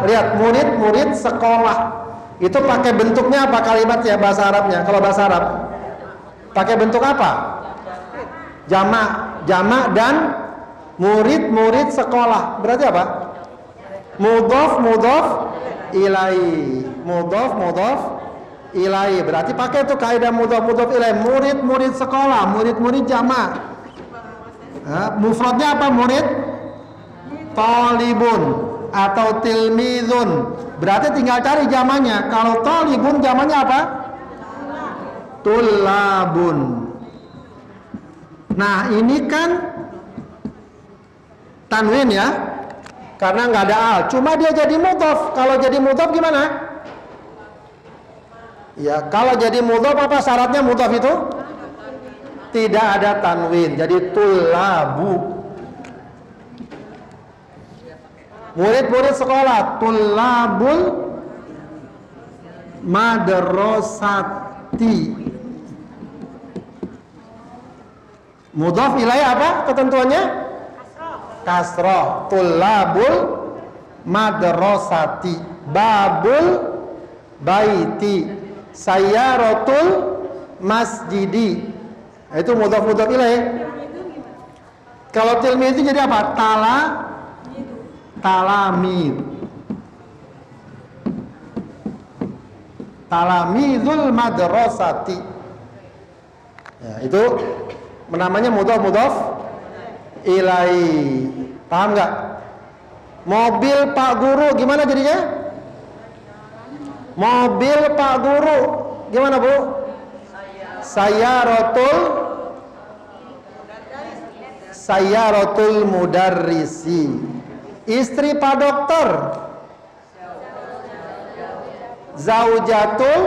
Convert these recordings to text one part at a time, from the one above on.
lihat murid-murid sekolah. Itu pakai bentuknya apa kalimatnya bahasa Arabnya? Kalau bahasa Arab pakai bentuk apa? Jamak dan murid-murid sekolah. Berarti apa? Mudhof ilaihi. Mudhof ilaihi. Berarti pakai tuh kaidah mudhof ilaihi. Murid-murid sekolah, murid-murid jamak. Mufradnya apa murid? Talibun atau tilmizun. Berarti tinggal cari jamannya. Kalau talibun jamannya apa? Tulabun. Nah ini kan tanwin ya, karena nggak ada al. Cuma dia jadi mudhof. Kalau jadi mudhof gimana? Ya kalau jadi mudhof apa syaratnya mudhof itu? Tidak ada tanwin. Jadi tulabu. Murid-murid sekolah, tulabul madrasati. Mudhof ilaih apa ketentuannya? Kasroh. Tulabul madrasati. Babul baiti. Sayyaratul masjidi. Itu mudhof ilaih. Kalau tilmi itu jadi apa? Talamid. Talamidul madrasati. Ya, itu namanya mudhof ilaihi. Paham nggak? Mobil Pak Guru gimana jadinya? Mobil Pak Guru gimana Bu? Sayyaratul mudarrisi. Istri Pak Dokter zaujatul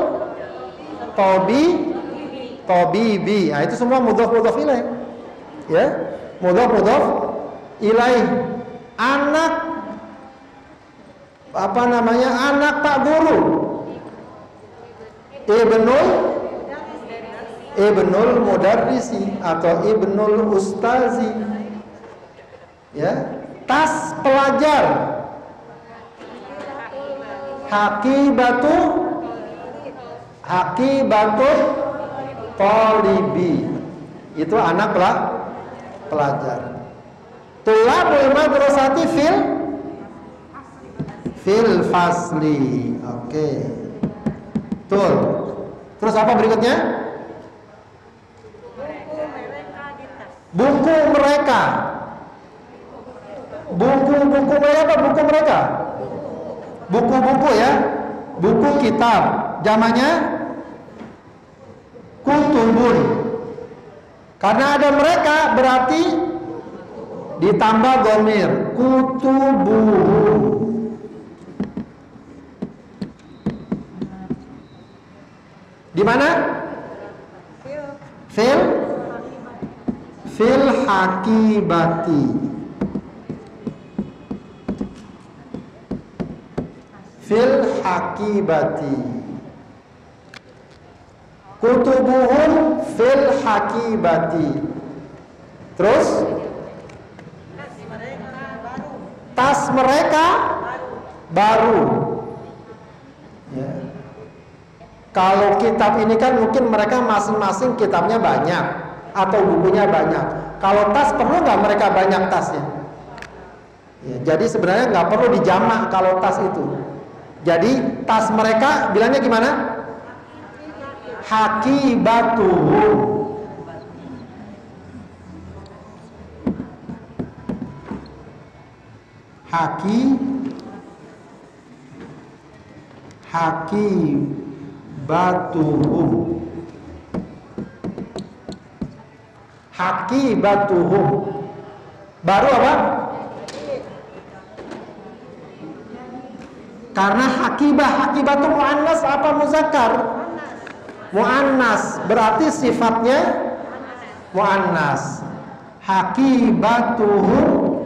tobibi. Nah, itu semua mudhof ilaih. Ya, mudhof ilaih. Anak apa namanya? Anak Pak Guru. Ibnul mudarrisi atau ibnul ustazi. Ya. Tas pelajar. Hakibatu talibi. Itu anak pelajar. Tulabul madrasati fil fasli. Oke. Betul. Terus apa berikutnya? Buku mereka. Buku mereka apa buku mereka? Buku-buku ya. Buku kitab. Jamannya kutubun. Karena ada mereka berarti ditambah dhamir. Kutubuhum. Di mana? Fil hakibati. Fil hakibati. Kutubuhum fil hakibati. Terus tas mereka baru. Ya. Kalau kitab ini kan mungkin mereka masing-masing kitabnya banyak atau bukunya banyak. Kalau tas perlu nggak mereka banyak tasnya? Ya, jadi sebenarnya nggak perlu dijamak kalau tas itu. Jadi tas mereka bilangnya gimana? Hakibatuhum. Hakibatuhum. Baru apa? Karena hakibah itu muannas apa muzakkar? Muannas, berarti sifatnya muannas. Hakibatuhum.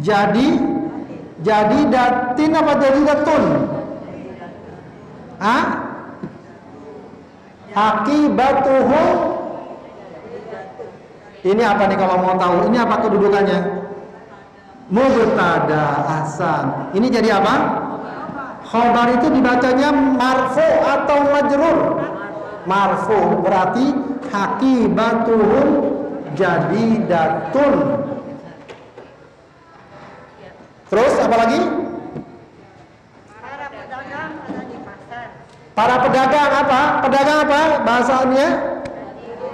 Jadi datin apa jadi datun? Hakibatuhum. Ini apa nih kalau mau tahu? Ini apa kedudukannya? Mubtada. Ahsan. Ini jadi apa? Khobar itu dibacanya marfu atau majrur? Marfu, berarti hakibatuhum jadidatun. Terus apa lagi? Para pedagang ada di pasar. Para pedagang apa? Pedagang apa bahasanya?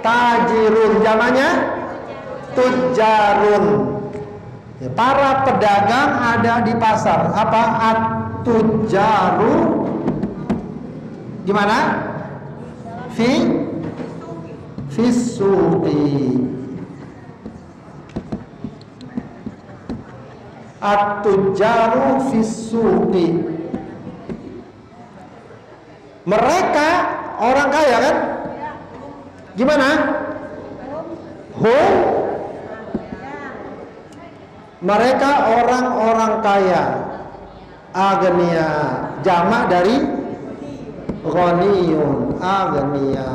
Tajirun. Jamannya tujarun. Ya, para pedagang ada di pasar. Apa? At-tujaru. Gimana? Fisuqi. At-tujaru fisuqi. Mereka orang kaya kan? Gimana? Hum. Mereka orang-orang kaya. Agnia. Jamak dari ghaniyun. Agnia.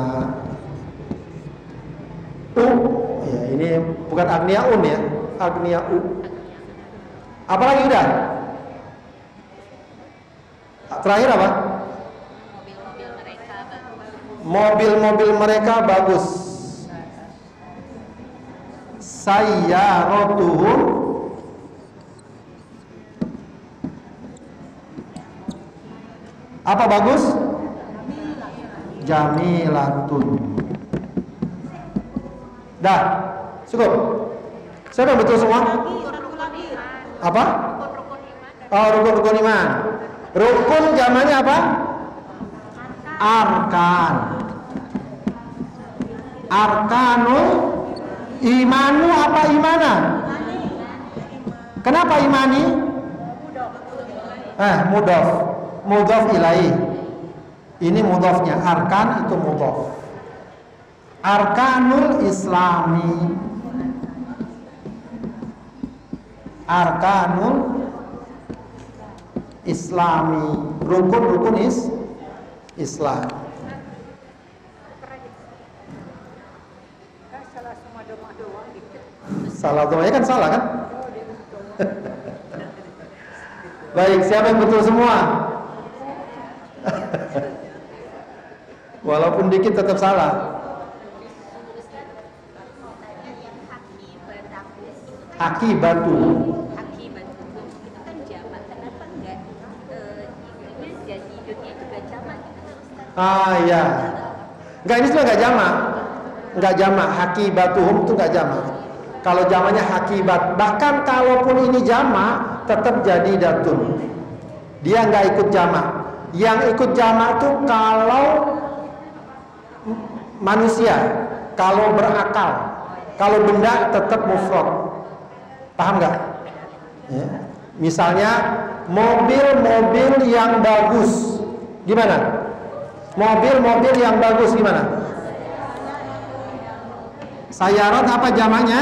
Ya, ini bukan agniaun ya. Agniau. Apa lagi udah? Terakhir apa? Mobil-mobil mereka bagus. Sayyaratuhum apa bagus? Jamilatun. Dah, cukup. Siapa yang betul semua? Apa? Oh, rukun-rukun iman. Rukun zamannya apa? Arkan. Arkanul imanu apa imana? Kenapa imani? Mudhof. Mudhof ilaih. Ini mudhofnya. Arkan itu mudhof. Arkanul islami. Arkanul islami. Rukun-rukun Islam. Salah doanya kan salah kan? Baik, siapa yang betul semua? Walaupun dikit tetap salah. Akibatu. Itu kan jamak. Kenapa enggak jadi dunia juga jamak gitu Ustaz? Iya. Enggak, ini sudah enggak jamak. Enggak jamak. Hakibatuhum itu enggak jamak. Kalau jamaknya hakibat, bahkan kalaupun ini jamak tetap jadi datun. Dia enggak ikut jamak. Yang ikut jamak itu kalau manusia, kalau berakal. Kalau benda tetap mufrad. Paham nggak? Ya. Misalnya mobil-mobil yang bagus, gimana? Mobil-mobil yang bagus gimana? Sayarat apa jamaknya?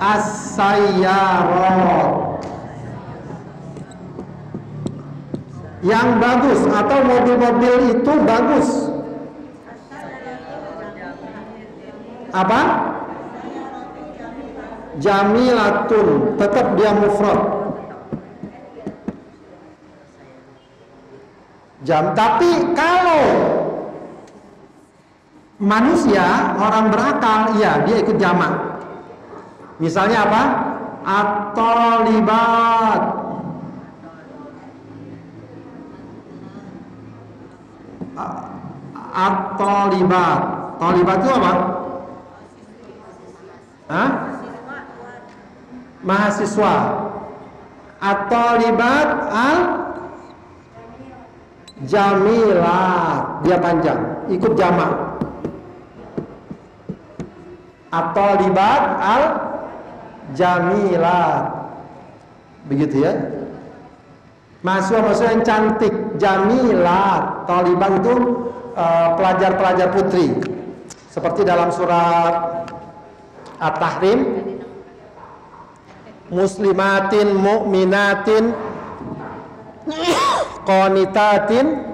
As-sayyarat. Yang bagus atau mobil-mobil itu bagus. Apa? Jamilatun, tetap dia mufrad. Tapi kalau manusia, orang berakal, iya dia ikut jamak. Misalnya apa? At-talibat. At-talibat. Talibat itu apa? Mahasiswa. At-talibat al-jamilat. Dia panjang, ikut jamak. At-talibat al-jamilat. Begitu ya. Mahasiswa-mahasiswa yang cantik, jamilat. Talibat itu pelajar-pelajar putri. Seperti dalam surat At-Tahrim, muslimatin, mu'minatin, qanitatin,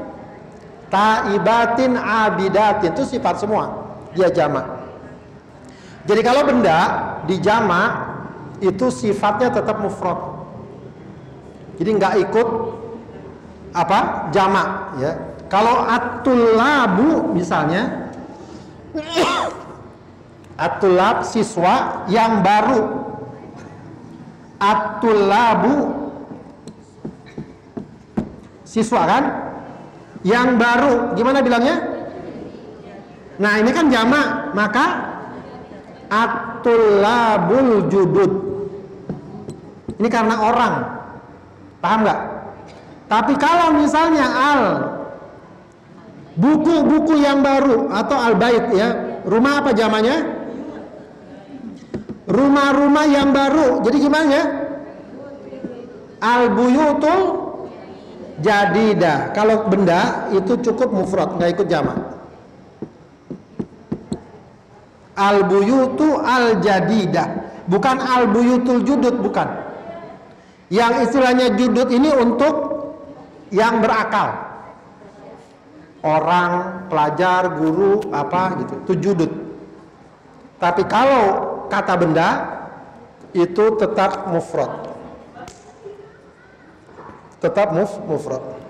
taibatin, abidatin. Itu sifat semua. Dia jamak. Jadi kalau benda di jamak itu sifatnya tetap mufrad. Jadi nggak ikut apa jamak ya. Kalau at-tullabu misalnya, at-tullab siswa yang baru. At-tullabu siswa kan yang baru, gimana bilangnya? Nah ini kan jamak, maka at-tullabul judud. Ini karena orang, paham nggak? Tapi kalau misalnya buku-buku yang baru atau al-bait ya, rumah apa jamaknya? Rumah-rumah yang baru. Jadi gimana ya? Al-buyutul jadidah. Kalau benda itu cukup mufrad, nggak ikut jamak. Al-buyutu al-jadidah, bukan al-buyutul judud, bukan. Yang istilahnya judud ini untuk yang berakal. Orang, pelajar, guru, apa gitu. Itu judud. Tapi kalau kata benda itu tetap mufrad. Tetap mufrad.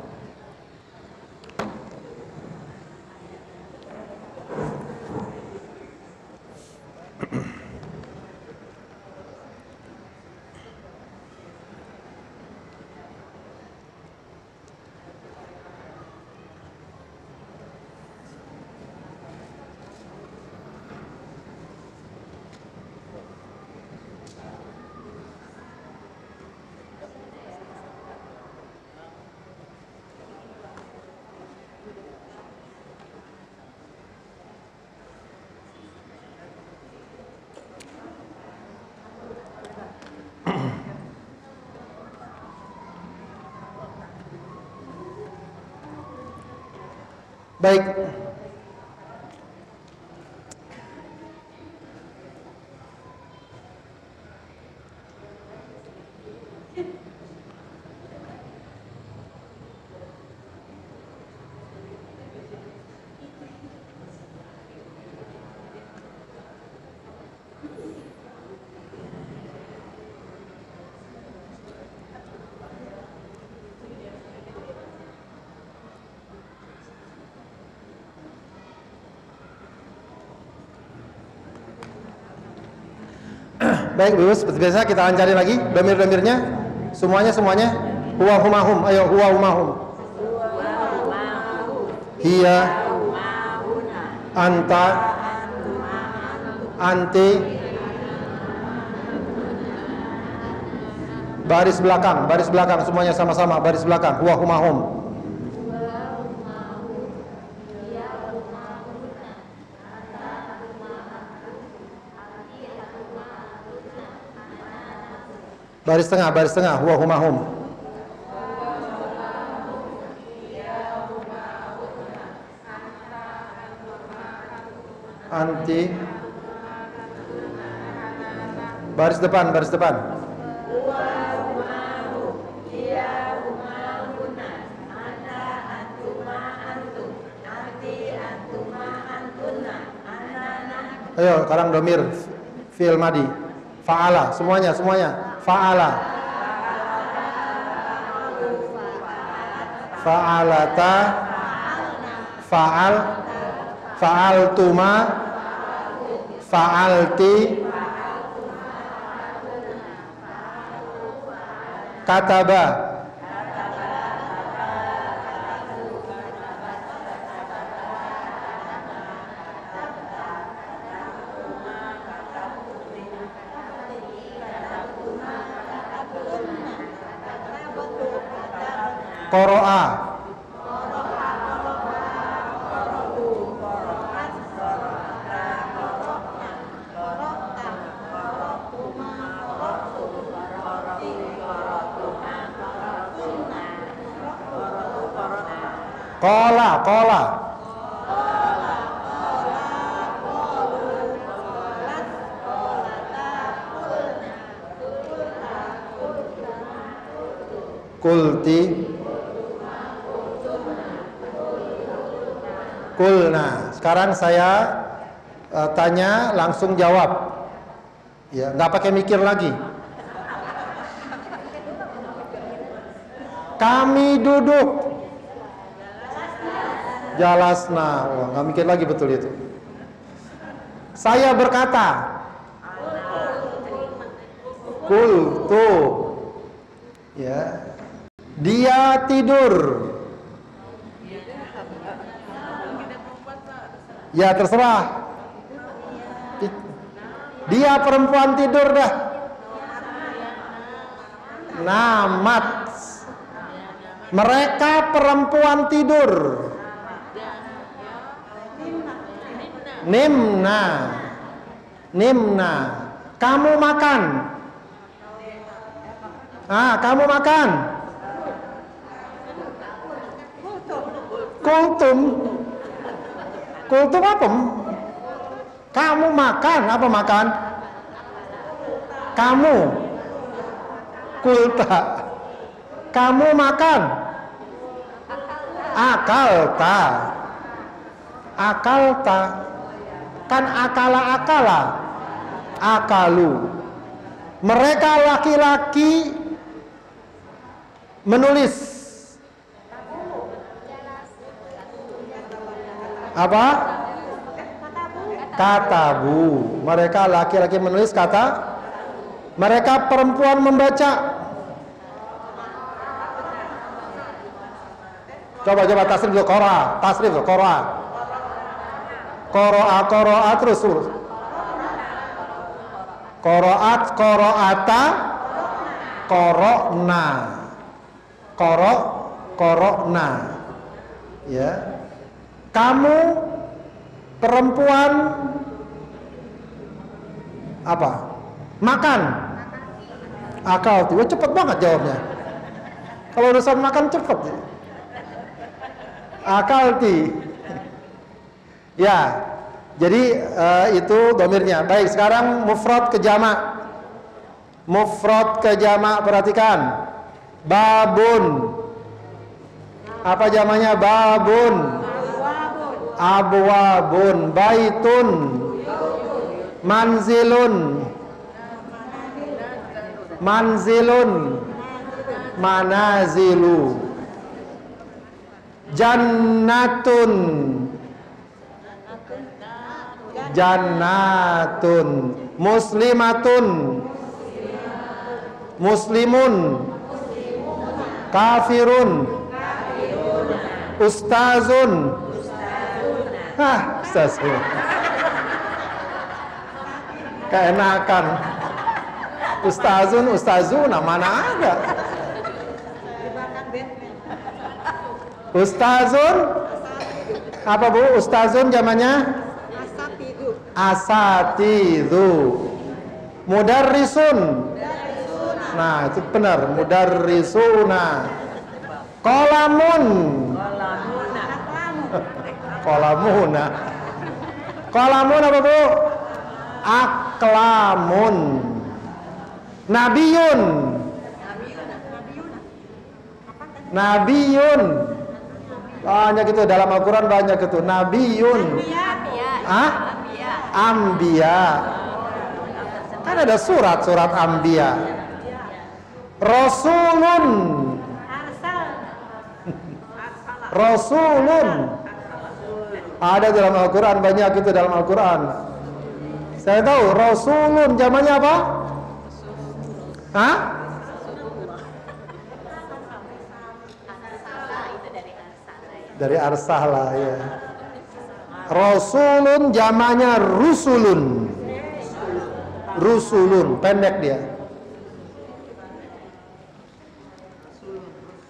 Baik. Baik, Ibu, seperti biasa kita akan cari lagi domir-domirnya. Semuanya. Huwa humahum. Ayo, huwa humahum. Hiya, anta, anti. Baris belakang semuanya sama-sama, baris belakang. Huwa humahum. Baris tengah, huwa humahum. Anti. Baris depan. Ayo, sekarang domir fi'il madi. Fa'ala, semuanya. Fa'ala, fa'alata, fa'altuma, fa'alti, kataba. Qoro'a. Qala. Kulti. Kulna. Sekarang saya tanya langsung jawab. Ya, nggak pakai mikir lagi. Kami duduk. Jalasna. Wah, nggak mikir lagi betul itu. Saya berkata. Qultu. Ya. Dia tidur. Ya terserah. Dia perempuan tidur dah. Namat. Mereka perempuan tidur. Nimna. Nimna. Kamu makan. Kamu makan. Kultum. Kultum apa? Kamu makan. Apa makan? Kamu. Kulta. Kamu makan. Akalta. Akalta. Kan akala. Akalu. Mereka laki-laki menulis. Apa? Katabu. Mereka laki-laki menulis kata. Mereka perempuan membaca. Coba tasrif dulu. Tasrif dulu. Qoro'a terus. Qoro'ata. Qoro'na. Ya. Kamu perempuan apa? Makan. Akal tuh cepet banget jawabnya. Kalau urusan makan cepet. Akalti. Ya. Jadi itu domirnya. Baik, sekarang mufrad ke jamak. Mufrad ke jamak, perhatikan. Babun. Apa jamaknya? Babun. Abwabun. Baitun. Manzilun. Manazilu. Jannatun. Muslimatun. Muslimun. Kafirun. Ustazun. Ustazun. Keenakan. Ustazuna mana ada? Ustazun. Apa Bu? Ustazun zamannya? Asatidu. Mudarrisun. Nah, itu benar. Mudarrisuna. Qalamun. Qalamuna. Qalamun apa Bu? Aklamun. Nabiyun. Banyak itu dalam Al-Quran, banyak itu. Nabiyun. Ambiya. Kan ada surat Ambiya. Rasulun. Ada dalam Al-Quran, banyak itu dalam Al-Quran. Saya tahu Rasulun zamannya apa? Dari arsalah ya. Rasulun zamannya rusulun, pendek dia.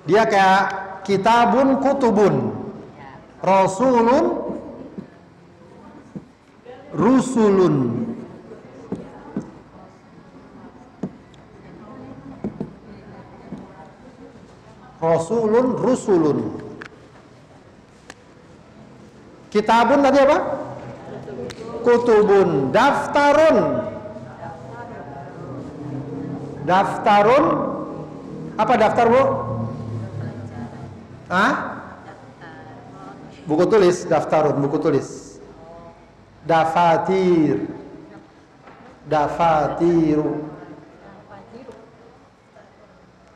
Dia kayak kitabun kutubun. Rasulun rusulun. Rusulun. Kitabun tadi apa? Kutubun. Daftarun. Apa daftar Bu? Buku tulis. Daftarun, buku tulis. Dafatir. Dafatiru.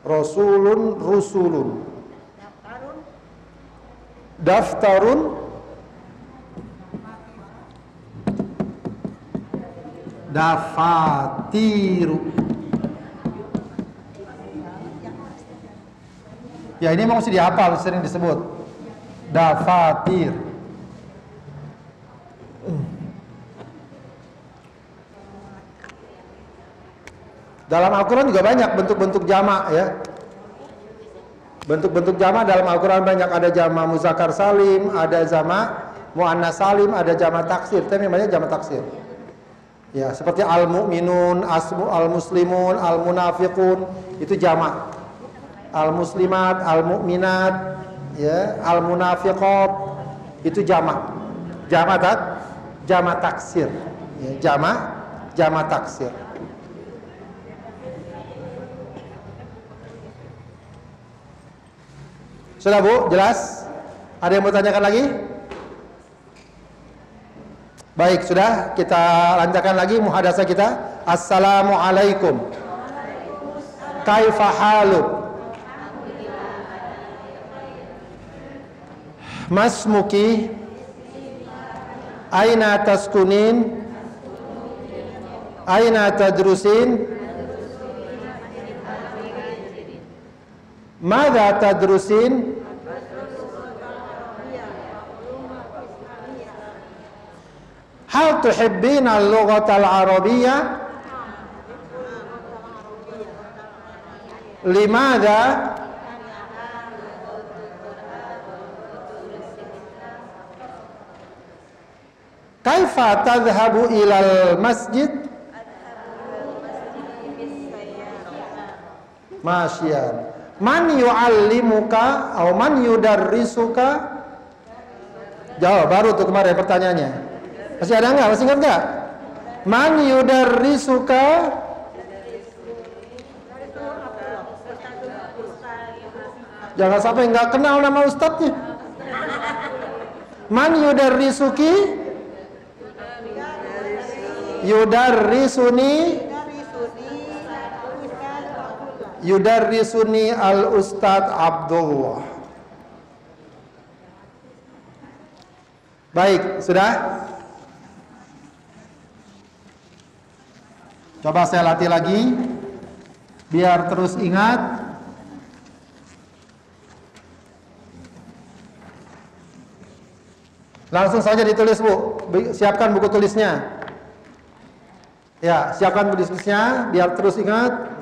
Rasulun, rusulun. Daftarun, dafatiru. Ya ini mesti dihafal, sering disebut dafatir. Dalam Al-Quran juga banyak bentuk-bentuk jamak ya. Bentuk-bentuk jamak dalam Al-Quran banyak. Ada jamak muzakkar salim, ada jamak muannas salim, ada jamak taksir. Tapi namanya jamak taksir. Ya, seperti al-mu'minun, al-muslimun, al-munafiqun, itu jamak. Al-muslimat, al-mu'minat, ya, al-munafiqat, itu jamak. Jamak taksir. Ya, jamak taksir. Sudah Bu, jelas? Ada yang mau tanyakan lagi? Baik, sudah, kita lanjutkan lagi muhadasah kita. Assalamualaikum. Kaifa haluk? Masmuki? Aina taskunin? Aina tadrusin? Madza tadrusin? Hal tuhibbina al-lughata al-arabiyyah? Limadha? Kaifa tadhhabu ilal masjid? Masyian. Man yu'allimuka atau man yudarrisuka? Jawab, baru tuh kemarin pertanyaannya. Masih ada enggak? Masih ingat enggak? Man yudarrisuka? Jangan sampai enggak kenal nama ustadznya. Man yudarrisuki? Yudarrisuni? Yudarrisuni al-Ustadz Abdullah. Baik, sudah? Coba saya latih lagi biar terus ingat. Langsung saja ditulis Bu. Siapkan buku tulisnya. Ya, siapkan buku tulisnya biar terus ingat.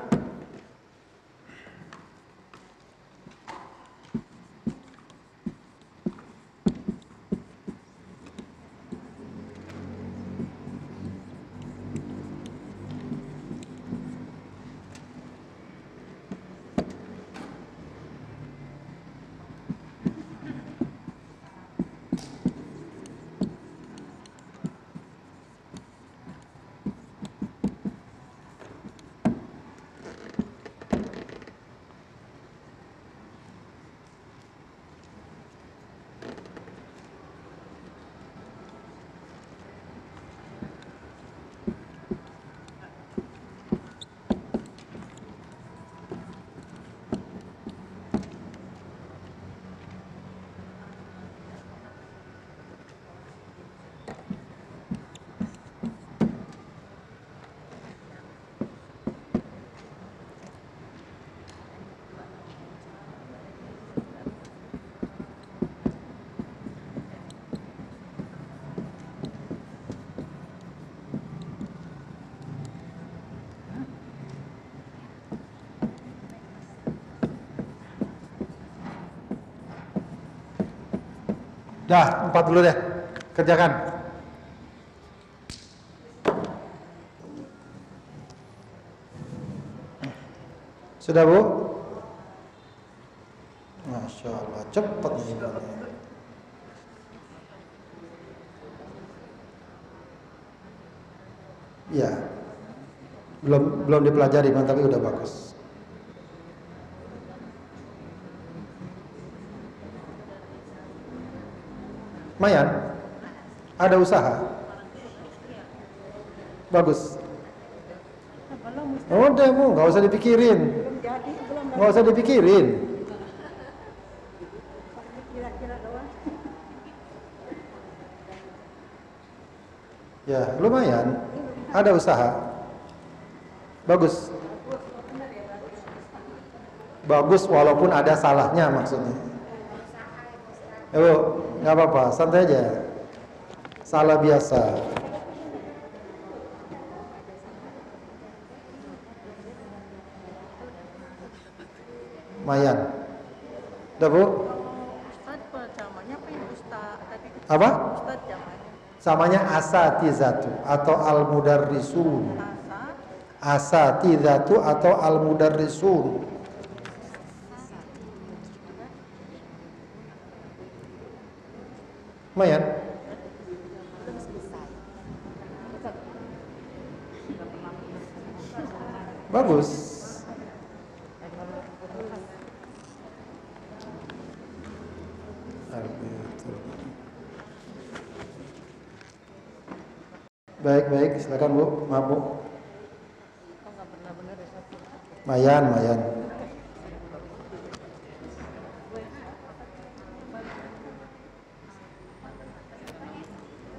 Dah, 4 dulu deh. Kerjakan. Sudah Bu? Masya Allah, cepat nih. Ya, belum dipelajari, tapi udah bagus. Lumayan, ada usaha. Bagus. Udah Bu, nggak usah dipikirin. Belum jadi, belum. Nggak usah dipikirin. Kira-kira doang. Ya, lumayan. Ada usaha. Bagus. Bagus walaupun ada salahnya maksudnya. Bu, nggak apa-apa, santai aja. Salah biasa. Lumayan. Udah Bu? Ustaz, namanya apa ya Ustaz? Tadi Apa? Ustaz namanya. Samanya asatizatu atau al-mudarrisun. Asa. Asatizatu atau al-mudarrisun. Lumayan. Bagus. Baik, silakan Bu, maaf Bu. Mayan.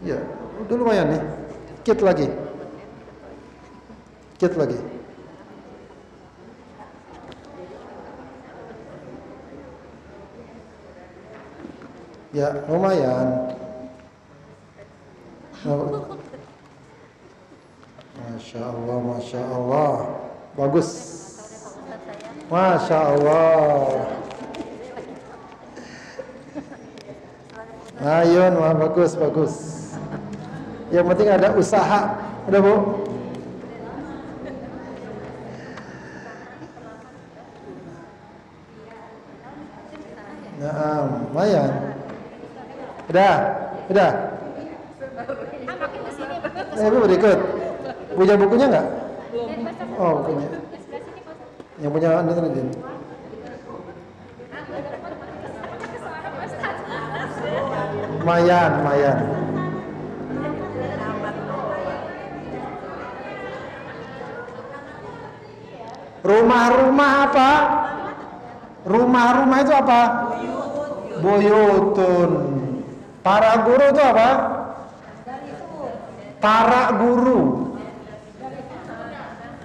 Ya, udah lumayan nih. Dikit lagi. Ya, lumayan. Masya Allah. Bagus. Masya Allah. Ayun, wah, bagus. Yang penting ada usaha. Udah Bu? Nah, lumayan. Udah. Bu berikut. Punya bukunya nggak? Oh, punya. Yang punya Nurdin. Lumayan. Rumah-rumah apa? Rumah-rumah itu apa? Buyutun. Para guru itu apa? Para guru.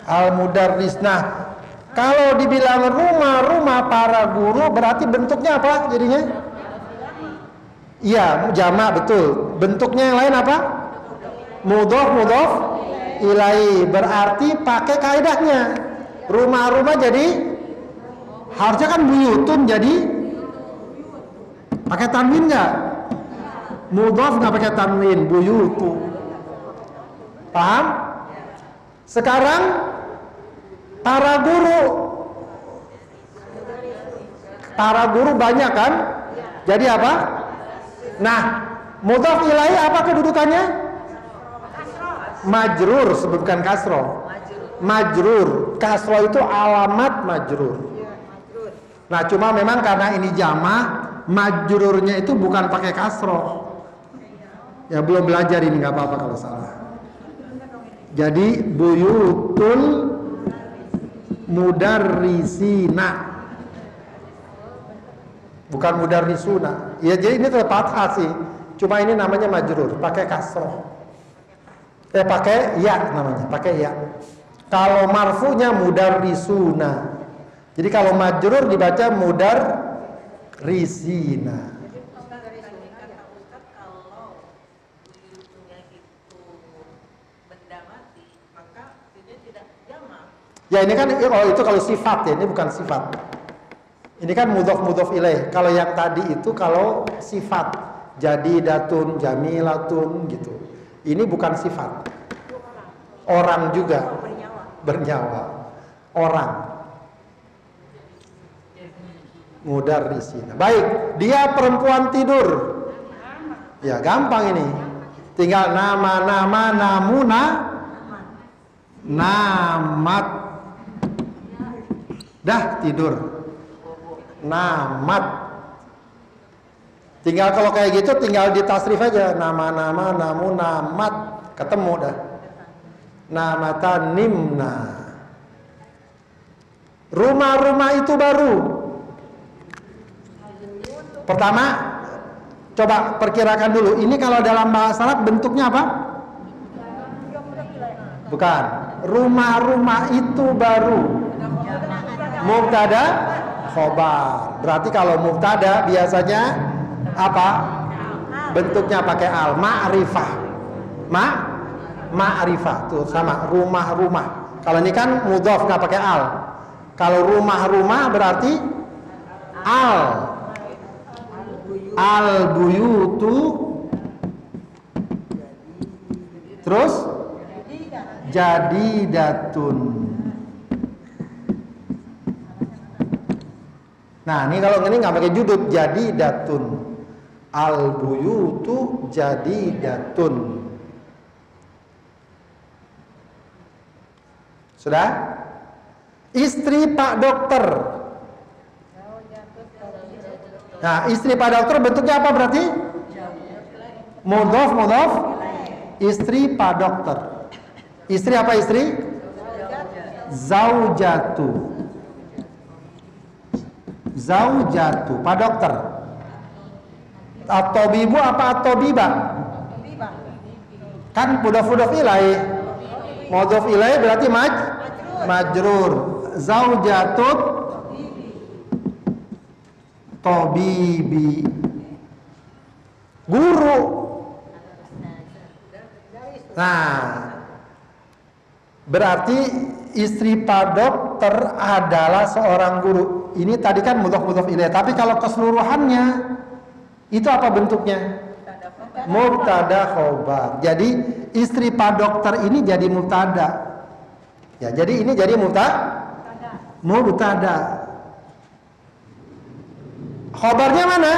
Al-mudarris. Nah, kalau dibilang rumah para guru berarti bentuknya apa jadinya? Iya, jamak betul. Bentuknya yang lain apa? Mudhof ilaihi. Berarti pakai kaidahnya. Rumah jadi harusnya kan buyutun, jadi pakai tanwin nggak? Mudhof nggak pakai tanwin, buyutu. Paham? Sekarang para guru banyak kan? Jadi apa? Nah, mudhof ilaihi apa kedudukannya? Majrur, sebutkan kasroh. Majrur, kasroh itu alamat majrur. Nah, cuma memang karena ini jama', majrurnya itu bukan pakai kasroh. Ya belum belajar ini, nggak apa-apa kalau salah. Jadi buyutul mudarrisina, bukan mudarrisuna. Ya jadi ini tetap fathah sih. Cuma ini namanya majrur, pakai kasroh. Pakai ya namanya, pakai ya. Kalau marfunya mudarrisuna. Jadi kalau majrur dibaca mudarrisina. Ya ini kan, itu kalau sifat ya, ini bukan sifat. Ini kan mudhof ilaih. Kalau yang tadi itu kalau sifat, jadidatun, jamilatun gitu. Ini bukan sifat. Orang juga bernyawa. Orang. Mudarrisina. Baik, dia perempuan tidur. Ya gampang ini. Tinggal nama-nama, namuna, namat. Dah tidur. Namat. Tinggal kalau kayak gitu tinggal ditasrif aja. Nama-nama, namu, namat. Ketemu dah. Namatan nimna. Rumah-rumah itu baru. Pertama, coba perkirakan dulu. Ini kalau dalam bahasa Arab bentuknya apa? Bukan. Rumah-rumah itu baru. Mubtada, khobar. Berarti kalau mubtada biasanya apa? Bentuknya pakai al. Ma'rifah. Ma'rifah. Tuh sama. Rumah-rumah. Kalau ini kan mudhof nggak pakai al. Kalau rumah-rumah berarti al. Al-buyutu. Terus jadidatun. Nah, ini kalau ini nggak pakai judud, jadidatun. Al-buyutu jadidatun. Sudah? Istri Pak Dokter. Nah, istri Pak Dokter bentuknya apa berarti? Mudhof. Istri Pak Dokter. Istri apa istri? Zaujatu. Zaujatu, Pak Dokter. At-tabibu apa at-tabiba? Kan mudhof ilaih. Mudhof ilaih berarti majrur. Zaujatut tabibi. Guru. Nah, berarti istri Pak Dokter adalah seorang guru. Ini tadi kan mudhof ilaih. Tapi kalau keseluruhannya itu apa bentuknya? Mubtada khobar. Jadi istri Pak Dokter ini jadi mubtada. Ya, jadi ini jadi mubtada. Khobarnya mana?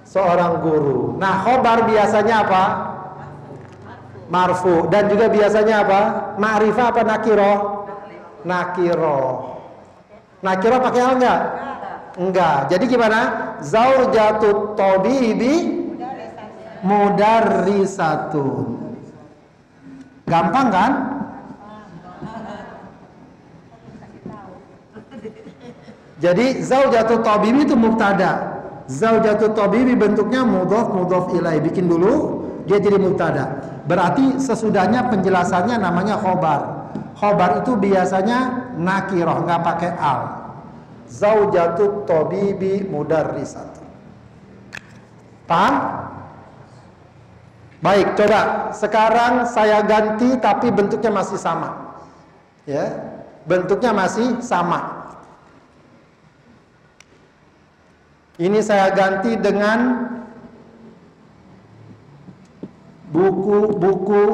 Seorang guru. Nah, khobar biasanya apa? Marfu. Dan juga biasanya apa? Ma'rifah apa nakiroh? Nakiroh. Nakiroh pakai al enggak? Enggak. Jadi gimana? Zaujatut tabibi mudarrisatun. Gampang kan? Jadi zaujatut tabibi itu mubtada. Zaujatut tabibi bentuknya mudhof ilaih. Bikin dulu, dia jadi mubtada. Berarti sesudahnya penjelasannya namanya khobar. Khobar itu biasanya nakiroh, nggak pakai al. Zaujatut tabibi mudarrisatun. Paham? Baik, coba sekarang saya ganti tapi bentuknya masih sama. Ya, bentuknya masih sama. Ini saya ganti dengan buku-buku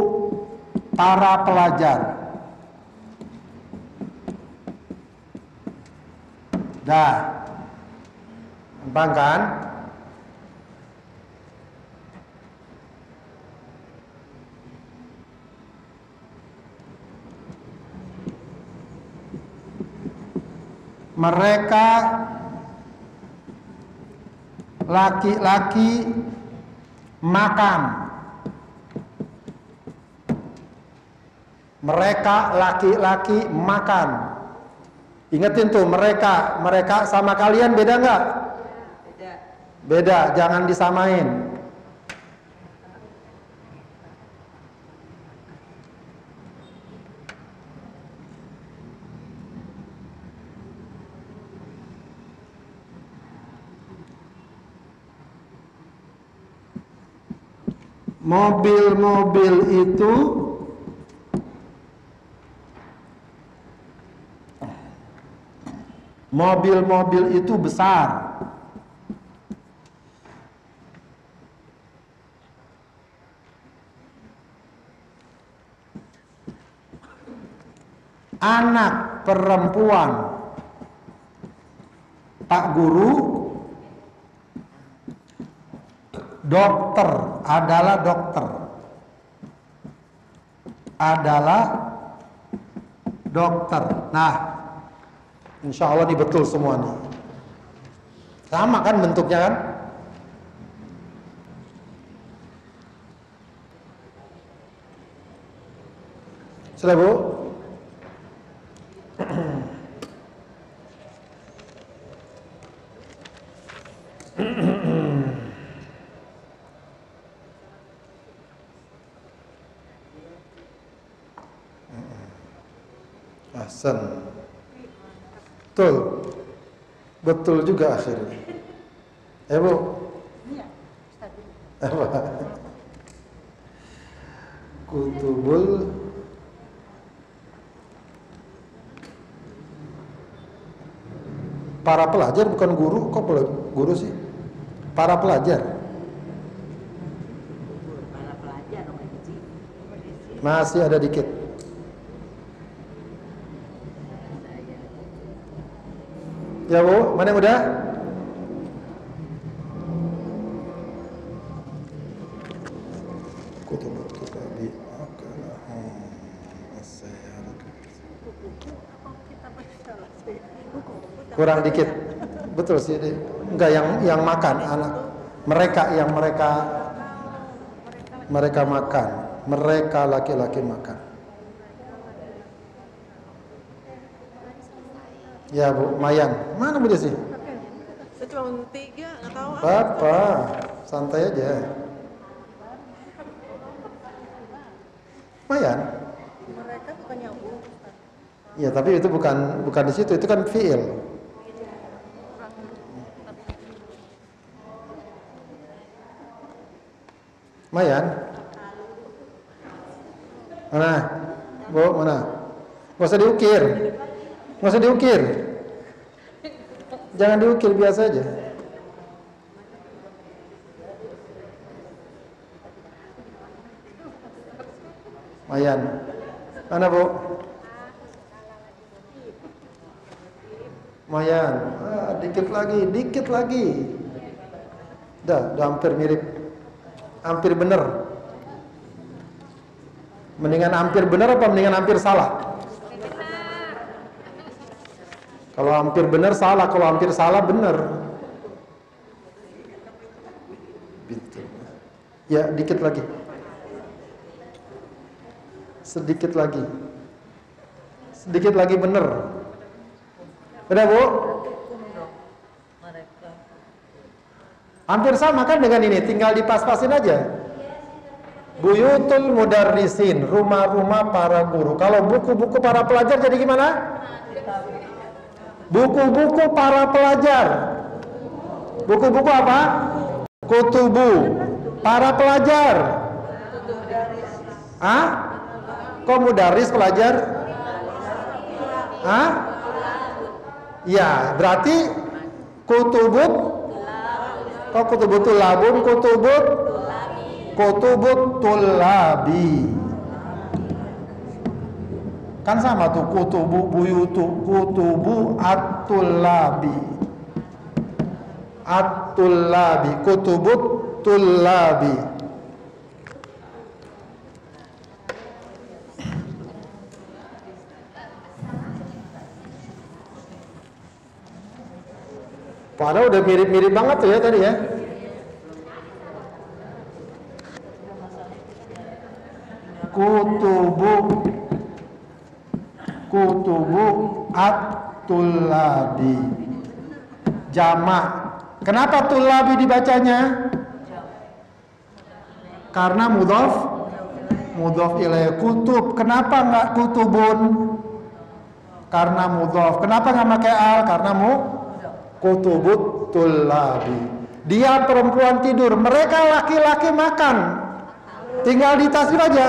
para pelajar. Dah. Gampang kan? Mereka laki-laki makan. Mereka laki-laki makan. Ingetin tuh, mereka sama kalian beda nggak? Beda, jangan disamain. Mobil-mobil itu besar. Anak perempuan Pak Guru dokter adalah dokter. Nah, insya Allah ini betul semua nih. Sama kan bentuknya kan? Sudah Bu? Ahsan. Betul. Betul juga akhirnya. Bu. Iya, Ustaz. Apa? Kutubul para pelajar, bukan guru. Kok guru sih? Para pelajar. Masih ada dikit. Ya Bu, mana yang udah? Kurang dikit. Betul sih. Enggak, yang makan anak. Mereka makan. Mereka laki-laki makan. Ya Bu, Mayan. Mana Bu sih? Saya cuma 3, nggak tahu. Apa? Santai aja. Mayan. Mereka bukannya Bu. Ya, tapi itu bukan di situ, itu kan fiil. Mayan. Mana? Bu, mana? Nggak usah diukir. Nggak usah diukir. Jangan diukir, biasa aja. Mayan. Mana Bu? Mayan. Dikit lagi. Udah hampir mirip. Hampir bener. Mendingan hampir bener apa mendingan hampir salah? Kalau hampir bener salah, kalau hampir salah bener. Bintu. Ya, dikit lagi. Sedikit lagi bener. Udah Bu? Hampir sama kan dengan ini, tinggal dipas-pasin aja. Buyutul mudarrisin, rumah-rumah para guru. Kalau buku-buku para pelajar jadi gimana? Buku-buku para pelajar. Buku-buku apa? Kutubu. Para pelajar. Kok mudarris pelajar? Ya, berarti kutubut. Kok kutubut tulabun? Kutubut tulabi. Kan sama tuh, kutubu buyutu, kutubu at-tulabi. At-tulabi, kutubut tulabi. Padahal udah mirip-mirip banget tuh ya tadi ya. Kutubu at-tulabi. Jamak. Kenapa tulabi dibacanya? Karena mudhof ilaih. Kutub. Kenapa enggak kutubun? Karena mudhof. Kenapa enggak pakai al? Karena kutubut tulabi. Dia perempuan tidur, mereka laki-laki makan. Tinggal ditasbih aja.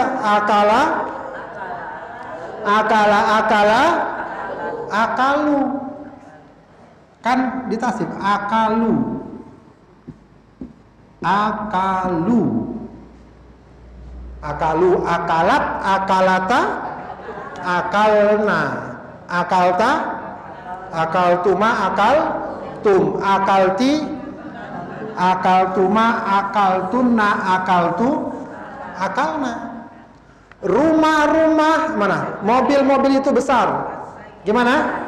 Akalu. Kan ditasbih akalu. Akalat, akalata, akalna. Akalta, akaltuma, akaltum, akalti, akaltuma, akaltunna, akaltu, akalna. Rumah-rumah mana? Mobil-mobil itu besar. Gimana?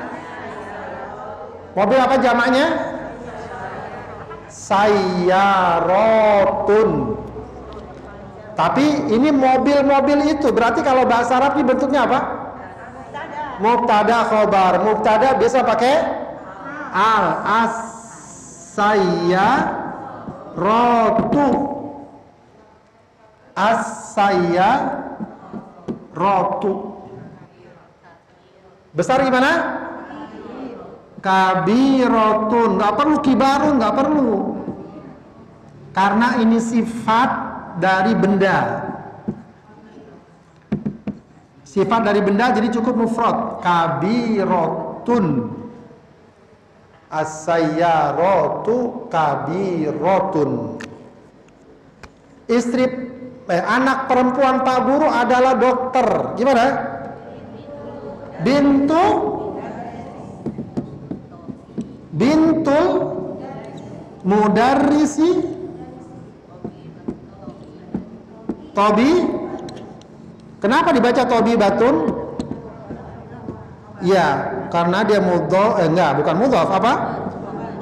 Mobil apa jamaknya? Sayyarotun. Tapi ini mobil-mobil itu berarti kalau bahasa Arab ini bentuknya apa? Mubtada khobar. Mubtada biasa pakai al. As-sayyaratu. As-sayyaratu. Besar gimana? Kabirotun. Nggak perlu kibarun, nggak perlu. Karena ini sifat dari benda. Sifat dari benda jadi cukup mufrad. Kabirotun. As-sayyaratu kabirotun. Anak perempuan Pak Guru adalah dokter. Gimana? Bintul mudarrisi Tobi. Kenapa dibaca Tobi Batun? Ya, karena dia bukan mudhaf, apa?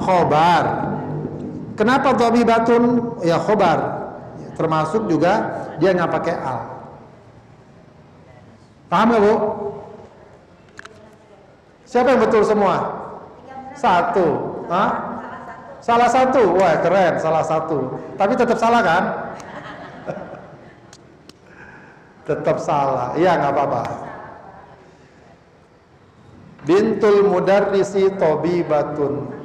Khobar. Kenapa Tobi Batun? Ya khobar. Termasuk juga dia nggak pakai al. Paham nggak, Bu? Siapa yang betul semua? Satu. Hah? Salah satu. Wah, keren, salah satu. Tapi tetap salah kan? Tetap salah. Iya, nggak apa-apa. Bintul mudarrisi tabibatun.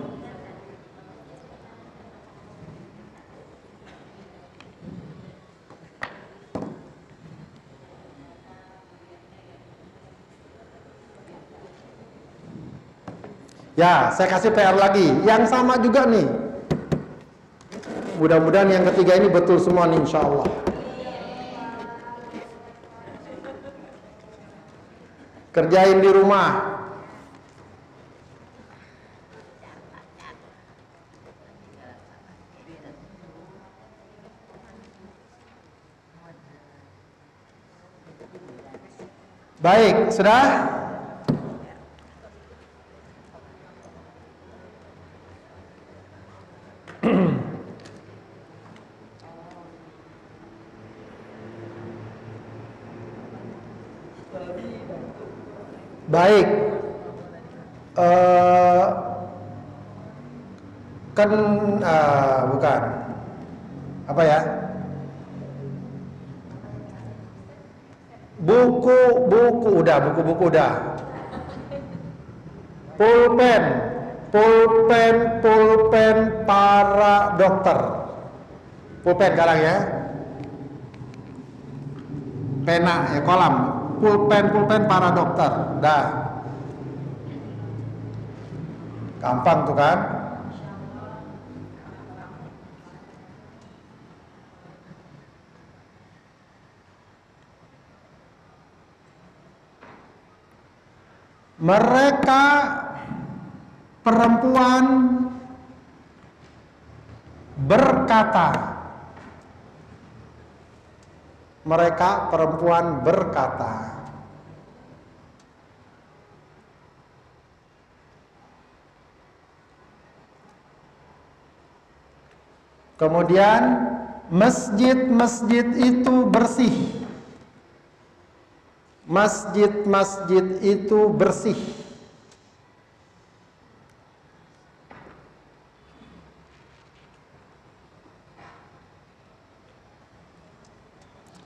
Ya, saya kasih PR lagi. Yang sama juga nih. Mudah-mudahan yang ketiga ini betul semua nih, insya Allah. Kerjain di rumah. Baik, sudah? Baik, bukan apa ya? Buku udah. Pulpen para dokter. Pulpen sekarang ya. Pena ya, kolam. Pulpen para dokter. Dah. Gampang tuh kan? Mereka perempuan berkata. Mereka perempuan berkata. Kemudian masjid-masjid itu bersih. Masjid-masjid itu bersih.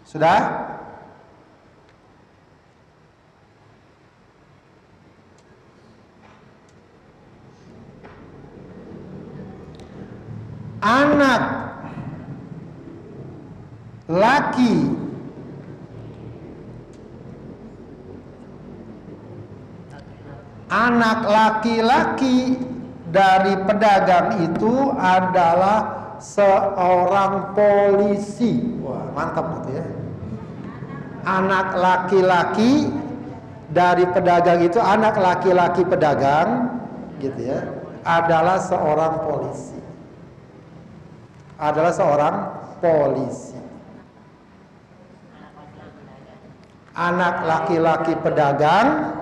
Sudah? Anak laki laki-laki dari pedagang itu adalah seorang polisi. Wah, mantap gitu ya. Anak laki-laki dari pedagang itu, anak laki-laki pedagang gitu ya, adalah seorang polisi. Adalah seorang polisi. Anak laki-laki pedagang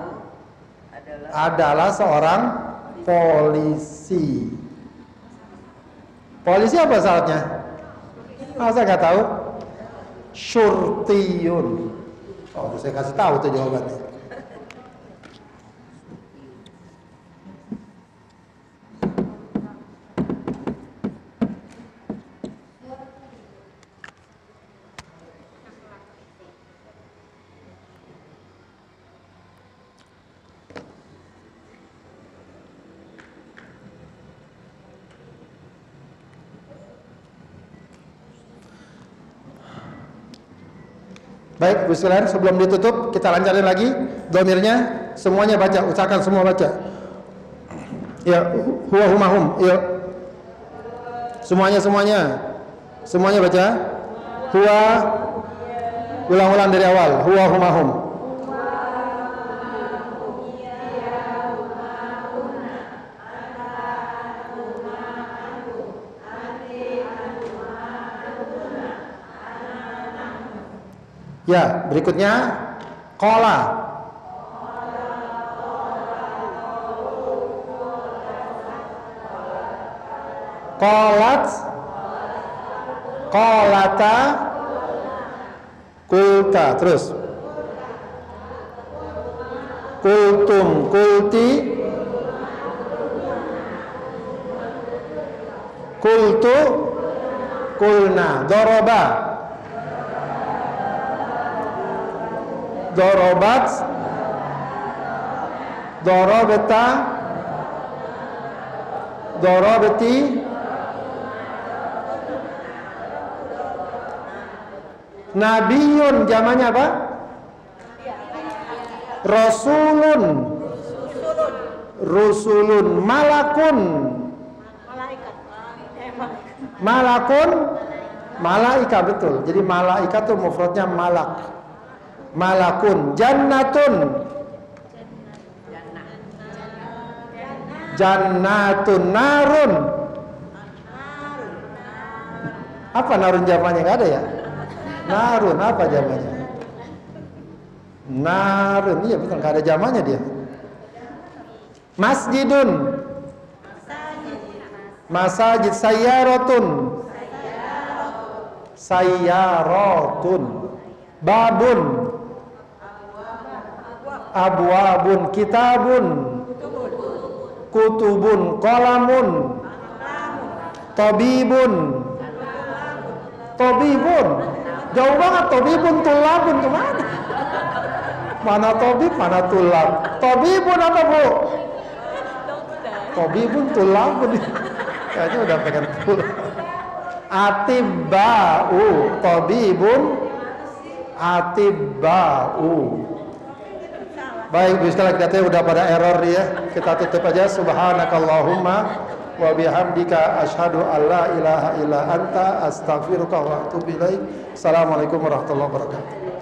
adalah seorang polisi. Polisi apa syaratnya? Saya nggak tahu. Syurtiyun. Oh, saya kasih tahu tuh jawabannya. Baik, Bu sekalian, sebelum ditutup kita lancarin lagi domirnya. Semuanya baca, usahakan semua baca. Ya, huwa huma hum. Ya. Semuanya baca. Huwa, ulang-ulang dari awal. Huwa huma hum. Ya, berikutnya qala. Qalat, qalata, kulta. Terus kultum, kulti, kultu, kulna. Doroba, dorobat, dorobeta, dorobeti, nabiyun jamannya apa? Rasulun, rusulun, malakun, malakun, malaika, betul. Jadi malaika itu mufradnya malak. Malakun, jannatun, jannatun, narun. Apa narun jamannya? Nggak ada ya? Narun apa jamannya? Narun, iya betul, nggak ada jamannya dia. Masjidun, masajid, sayyaratun, sayyaratun, babun, abwabun, kitabun, kutubun, qalamun, tabibun, tabibun. Jauh banget, tabibun, tulabun kemana? Mana tabib, mana tulab? Tabibun apa, Bu? Tabibun, tulabun. Kayaknya udah pegang tulab. Atibba'u, tabibun, atibba'u. Baik, Bu sekalian, kita udah pada error ya. Kita tutup aja. Subhanakallahumma wa bihamdika asyhadu an la ilaha illa anta astaghfiruka wa atubu ilaik. Assalamualaikum warahmatullahi wabarakatuh.